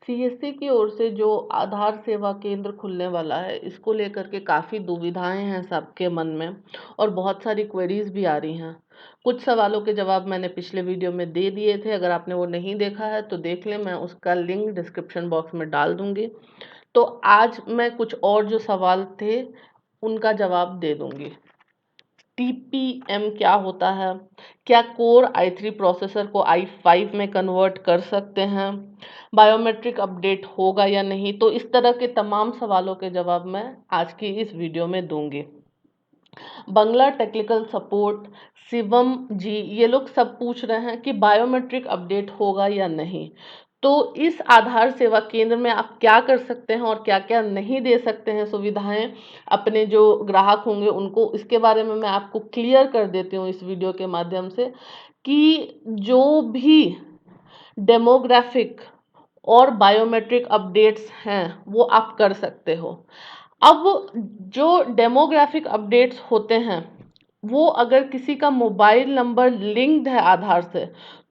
CSC की ओर से जो आधार सेवा केंद्र खुलने वाला है, इसको लेकर के काफ़ी दुविधाएं हैं सबके मन में और बहुत सारी क्वेरीज भी आ रही हैं। कुछ सवालों के जवाब मैंने पिछले वीडियो में दे दिए थे, अगर आपने वो नहीं देखा है तो देख लें, मैं उसका लिंक डिस्क्रिप्शन बॉक्स में डाल दूंगी। तो आज मैं कुछ और जो सवाल थे उनका जवाब दे दूंगी। टीपीएम क्या होता है? क्या कोर i3 प्रोसेसर को i5 में कन्वर्ट कर सकते हैं? बायोमेट्रिक अपडेट होगा या नहीं? तो इस तरह के तमाम सवालों के जवाब मैं आज की इस वीडियो में दूंगी। बंगला टेक्निकल सपोर्ट, शिवम जी, ये लोग सब पूछ रहे हैं कि बायोमेट्रिक अपडेट होगा या नहीं। तो इस आधार सेवा केंद्र में आप क्या कर सकते हैं और क्या क्या नहीं दे सकते हैं सुविधाएं अपने जो ग्राहक होंगे उनको, इसके बारे में मैं आपको क्लियर कर देती हूँ इस वीडियो के माध्यम से कि जो भी डेमोग्राफिक और बायोमेट्रिक अपडेट्स हैं वो आप कर सकते हो। अब जो डेमोग्राफिक अपडेट्स होते हैं वो अगर किसी का मोबाइल नंबर लिंक्ड है आधार से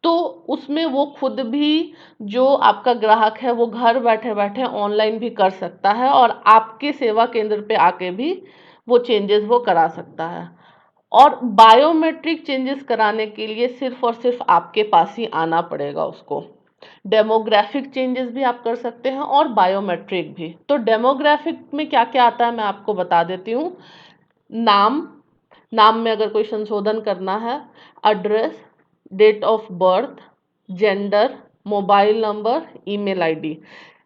तो उसमें वो खुद भी, जो आपका ग्राहक है, वो घर बैठे बैठे ऑनलाइन भी कर सकता है और आपके सेवा केंद्र पे आके भी वो चेंजेस वो करा सकता है। और बायोमेट्रिक चेंजेस कराने के लिए सिर्फ और सिर्फ आपके पास ही आना पड़ेगा उसको। डेमोग्राफिक चेंजेस भी आप कर सकते हैं और बायोमेट्रिक भी। तो डेमोग्राफिक में क्या क्या आता है मैं आपको बता देती हूँ। नाम, नाम में अगर कोई संशोधन करना है, address, date of birth, gender, mobile number, email ID,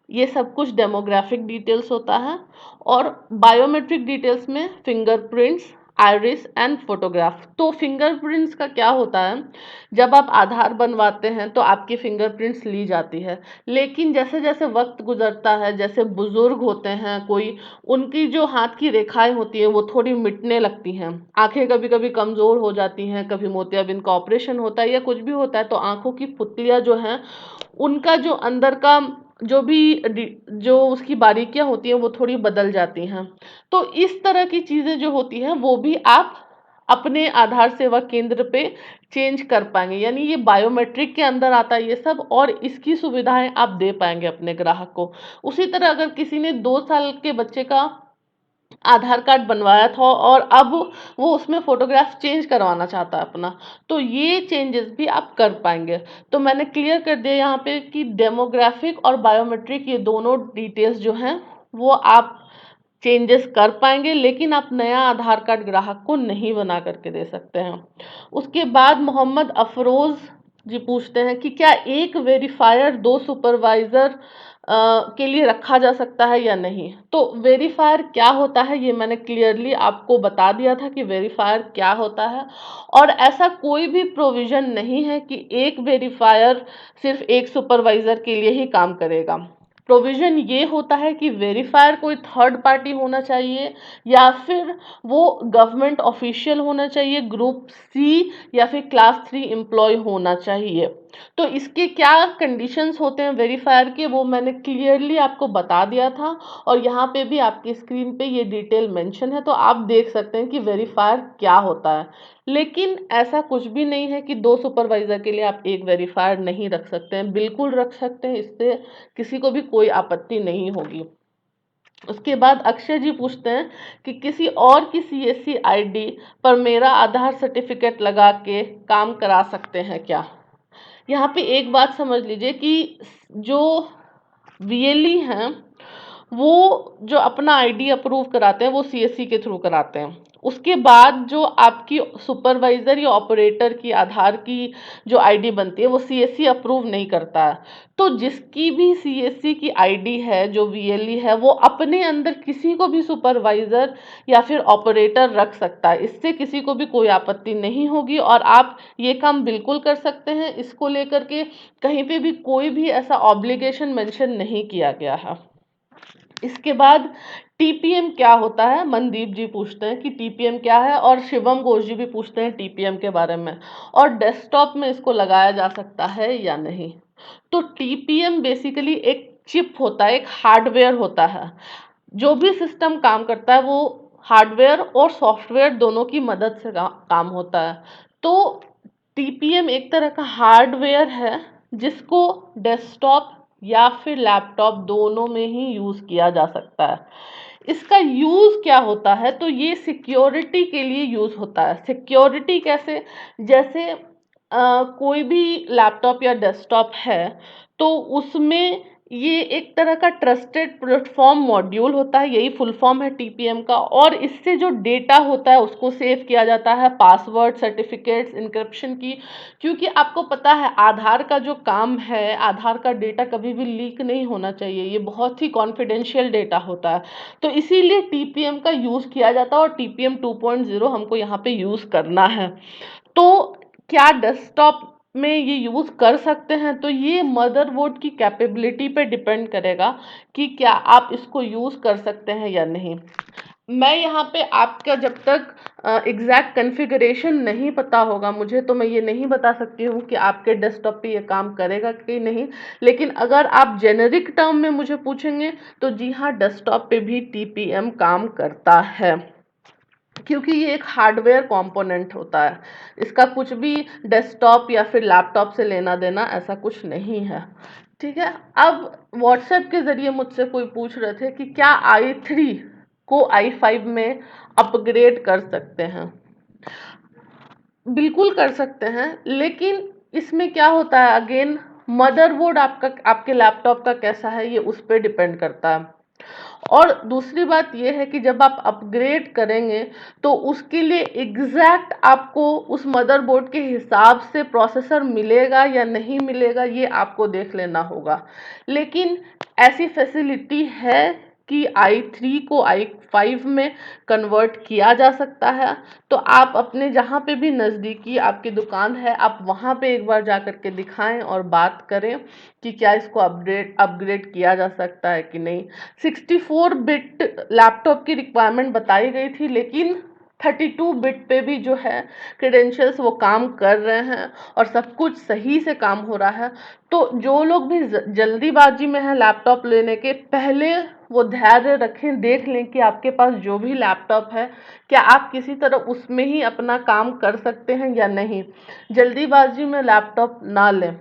ये सब कुछ डेमोग्राफिक डिटेल्स होता है। और बायोमेट्रिक डिटेल्स में फिंगरप्रिंट्स, आइरिस एंड फोटोग्राफ। तो फिंगरप्रिंट्स का क्या होता है, जब आप आधार बनवाते हैं तो आपकी फिंगरप्रिंट्स ली जाती है, लेकिन जैसे जैसे वक्त गुजरता है, जैसे बुजुर्ग होते हैं कोई, उनकी जो हाथ की रेखाएं होती हैं वो थोड़ी मिटने लगती हैं, आंखें कभी कभी कमजोर हो जाती हैं, कभी मोतियाबिंद का ऑपरेशन होता है या कुछ भी होता है तो आंखों की पुतलियां जो हैं उनका जो अंदर का जो भी जो उसकी बारीकियां होती हैं वो थोड़ी बदल जाती हैं। तो इस तरह की चीजें जो होती हैं वो भी आप अपने आधार सेवा केंद्र पे चेंज कर पाएंगे, यानी ये बायोमेट्रिक के अंदर आता है ये सब, और इसकी सुविधाएं आप दे पाएंगे अपने ग्राहक को। उसी तरह अगर किसी ने 2 साल के बच्चे का आधार कार्ड बनवाया था और अब वो उसमें फोटोग्राफ चेंज करवाना चाहता है अपना, तो ये चेंजेस भी आप कर पाएंगे। तो मैंने क्लियर कर दिया यहाँ पे कि डेमोग्राफिक और बायोमेट्रिक ये दोनों डिटेल्स जो हैं वो आप चेंजेस कर पाएंगे, लेकिन आप नया आधार कार्ड ग्राहक को नहीं बना करके दे सकते हैं। उसके बाद मोहम्मद अफरोज जी पूछते हैं कि क्या एक वेरीफायर 2 सुपरवाइजर के लिए रखा जा सकता है या नहीं। तो वेरीफायर क्या होता है ये मैंने क्लियरली आपको बता दिया था कि वेरीफायर क्या होता है, और ऐसा कोई भी प्रोविजन नहीं है कि एक वेरीफायर सिर्फ एक सुपरवाइजर के लिए ही काम करेगा। प्रोविजन ये होता है कि वेरीफायर कोई थर्ड पार्टी होना चाहिए या फिर वो गवर्नमेंट ऑफिशियल होना चाहिए, ग्रुप सी या फिर क्लास 3 एम्प्लॉय होना चाहिए। तो इसके क्या कंडीशंस होते हैं वेरीफायर के वो मैंने क्लियरली आपको बता दिया था, और यहाँ पे भी आपकी स्क्रीन पे ये डिटेल मेंशन है तो आप देख सकते हैं कि वेरीफायर क्या होता है। लेकिन ऐसा कुछ भी नहीं है कि 2 सुपरवाइजर के लिए आप एक वेरीफायर नहीं रख सकते हैं, बिल्कुल रख सकते हैं, इससे किसी को भी कोई आपत्ति नहीं होगी। उसके बाद अक्षय जी पूछते हैं कि किसी और की सीएससी आईडी पर मेरा आधार सर्टिफिकेट लगा के काम करा सकते हैं क्या। यहाँ पे एक बात समझ लीजिए कि जो वीएलई हैं वो जो अपना आईडी अप्रूव कराते हैं वो सीएससी के थ्रू कराते हैं। उसके बाद जो आपकी सुपरवाइजर या ऑपरेटर की आधार की जो आईडी बनती है वो सीएससी अप्रूव नहीं करता है। तो जिसकी भी सीएससी की आईडी है जो वीएलई है वो अपने अंदर किसी को भी सुपरवाइजर या फिर ऑपरेटर रख सकता है, इससे किसी को भी कोई आपत्ति नहीं होगी और आप ये काम बिल्कुल कर सकते हैं। इसको लेकर के कहीं पे भी कोई भी ऐसा ऑब्लिगेशन मेंशन नहीं किया गया है। इसके बाद टीपीएम क्या होता है, मनदीप जी पूछते हैं कि टीपीएम क्या है, और शिवम घोष जी भी पूछते हैं टीपीएम के बारे में, और डेस्कटॉप में इसको लगाया जा सकता है या नहीं। तो टीपीएम बेसिकली एक चिप होता है, एक हार्डवेयर होता है। जो भी सिस्टम काम करता है वो हार्डवेयर और सॉफ्टवेयर दोनों की मदद से काम होता है। तो टीपीएम एक तरह का हार्डवेयर है जिसको डेस्कटॉप या फिर लैपटॉप, दोनों में ही यूज़ किया जा सकता है। इसका यूज़ क्या होता है, तो ये सिक्योरिटी के लिए यूज़ होता है। सिक्योरिटी कैसे, जैसे कोई भी लैपटॉप या डेस्कटॉप है तो उसमें ये एक तरह का ट्रस्टेड प्लेटफॉर्म मॉड्यूल होता है, यही फुल फॉर्म है टीपीएम का। और इससे जो डेटा होता है उसको सेव किया जाता है, पासवर्ड, सर्टिफिकेट्स, इंक्रिप्शन की। क्योंकि आपको पता है आधार का जो काम है, आधार का डेटा कभी भी लीक नहीं होना चाहिए, ये बहुत ही कॉन्फिडेंशियल डेटा होता है। तो इसीलिए टीपीएम का यूज़ किया जाता है और टीपीएम 2.0 हमको यहाँ पे यूज़ करना है। तो क्या डेस्कटॉप में ये यूज़ कर सकते हैं, तो ये मदरबोर्ड की कैपेबिलिटी पे डिपेंड करेगा कि क्या आप इसको यूज़ कर सकते हैं या नहीं। मैं यहाँ पे आपका जब तक एग्जैक्ट कॉन्फ़िगरेशन नहीं पता होगा मुझे, तो मैं ये नहीं बता सकती हूँ कि आपके डेस्कटॉप पे ये काम करेगा कि नहीं। लेकिन अगर आप जेनेरिक टर्म में मुझे पूछेंगे तो जी हाँ, डेस्कटॉप पे भी टीपीएम काम करता है, क्योंकि ये एक हार्डवेयर कंपोनेंट होता है। इसका कुछ भी डेस्कटॉप या फिर लैपटॉप से लेना देना ऐसा कुछ नहीं है। ठीक है। अब व्हाट्सएप के ज़रिए मुझसे कोई पूछ रहे थे कि क्या i3 को i5 में अपग्रेड कर सकते हैं। बिल्कुल कर सकते हैं, लेकिन इसमें क्या होता है, अगेन मदरबोर्ड आपका, आपके लैपटॉप का कैसा है, ये उस पर डिपेंड करता है। और दूसरी बात ये है कि जब आप अपग्रेड करेंगे तो उसके लिए एग्जैक्ट आपको उस मदरबोर्ड के हिसाब से प्रोसेसर मिलेगा या नहीं मिलेगा, ये आपको देख लेना होगा। लेकिन ऐसी फैसिलिटी है कि i3 को i5 में कन्वर्ट किया जा सकता है। तो आप अपने जहाँ पे भी नज़दीकी आपकी दुकान है, आप वहाँ पे एक बार जा कर के दिखाएं और बात करें कि क्या इसको अपग्रेड अपग्रेड किया जा सकता है कि नहीं। 64 बिट लैपटॉप की रिक्वायरमेंट बताई गई थी, लेकिन 32 बिट पे भी जो है क्रेडेंशियल्स वो काम कर रहे हैं और सब कुछ सही से काम हो रहा है। तो जो लोग भी जल्दीबाजी में है लैपटॉप लेने के, पहले वो धैर्य रखें, देख लें कि आपके पास जो भी लैपटॉप है क्या आप किसी तरह उसमें ही अपना काम कर सकते हैं या नहीं। जल्दीबाजी में लैपटॉप ना लें,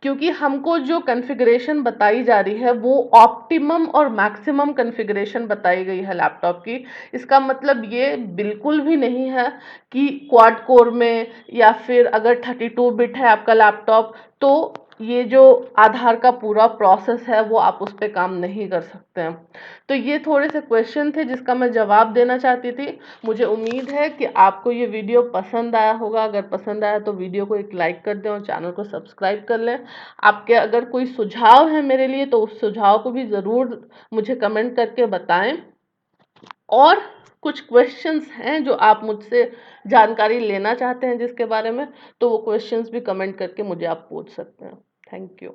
क्योंकि हमको जो कॉन्फ़िगरेशन बताई जा रही है वो ऑप्टिमम और मैक्सिमम कॉन्फ़िगरेशन बताई गई है लैपटॉप की। इसका मतलब ये बिल्कुल भी नहीं है कि क्वाड कोर में या फिर अगर 32 बिट है आपका लैपटॉप तो ये जो आधार का पूरा प्रोसेस है वो आप उस पर काम नहीं कर सकते हैं। तो ये थोड़े से क्वेश्चन थे जिसका मैं जवाब देना चाहती थी। मुझे उम्मीद है कि आपको ये वीडियो पसंद आया होगा। अगर पसंद आया तो वीडियो को एक लाइक कर दें और चैनल को सब्सक्राइब कर लें। आपके अगर कोई सुझाव है मेरे लिए तो उस सुझाव को भी ज़रूर मुझे कमेंट करके बताएं। और कुछ क्वेश्चंस हैं जो आप मुझसे जानकारी लेना चाहते हैं जिसके बारे में, तो वो क्वेश्चंस भी कमेंट करके मुझे आप पूछ सकते हैं। Thank you.